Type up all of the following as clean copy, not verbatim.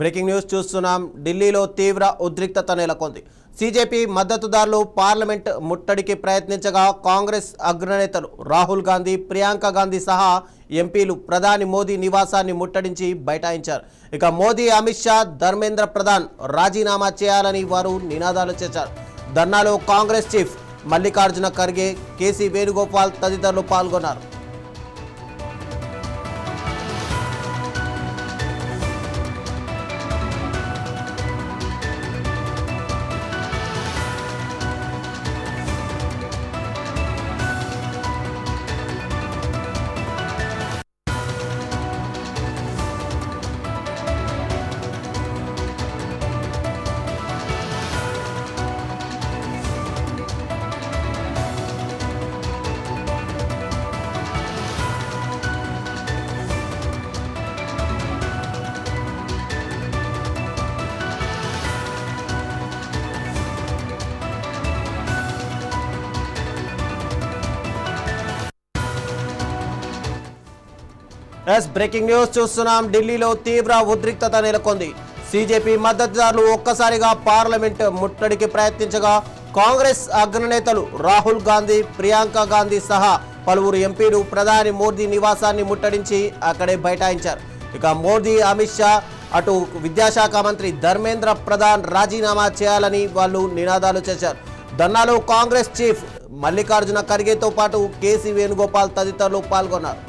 Breaking news చూస్తున్నాం. ఢిల్లీలో తీవ్ర ఉద్రిక్తత నెలకొంది. సీజేపీ మద్దతుదారులు పార్లమెంట్ ముట్టడికి ప్రయత్నించగా కాంగ్రెస్ అగ్రనేతలు రాహుల్ గాంధీ, ప్రియాంక గాంధీ సహా ఎంపీలు ప్రధాని మోదీ నివాసాన్ని ముట్టడించి బైఠాయించారు. ఇక మోదీ, అమిత్ షా, ధర్మేంద్ర ప్రధాన్ రాజీనామా చేయాలని వారు నినాదాలు చేశారు. ధర్నాలో కాంగ్రెస్ చీఫ్ మల్లికార్జున ఖర్గే, కేసీ వేణుగోపాల్ తదితరులు పాల్గొన్నారు. బ్రేకింగ్ న్యూస్ చూస్తున్నాం. ఢిల్లీలో తీవ్ర ఉద్రిక్తత నెలకొంది. సీజేపీ మద్దతుదారులు ఒక్కసారిగా పార్లమెంట్ ముట్టడికి ప్రయత్నించగా కాంగ్రెస్ అగ్రనేతలు రాహుల్ గాంధీ, ప్రియాంక గాంధీ సహా పలువురు ఎంపీలు ప్రధాని మోదీ నివాసాన్ని ముట్టడించి అక్కడే బైఠాయించారు. ఇక మోదీ, అమిత్ షా, అటు విద్యాశాఖ మంత్రి ధర్మేంద్ర ప్రధాన్ రాజీనామా చేయాలని వాళ్ళు నినాదాలు చేశారు. ధర్నాలో కాంగ్రెస్ చీఫ్ మల్లికార్జున ఖర్గేతో పాటు కేసీ వేణుగోపాల్ తదితరులు పాల్గొన్నారు.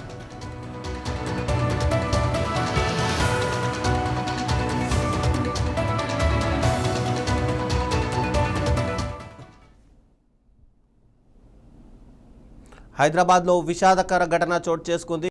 హైదరాబాద్లో విషాదకర ఘటన చోటు చేసుకుంది.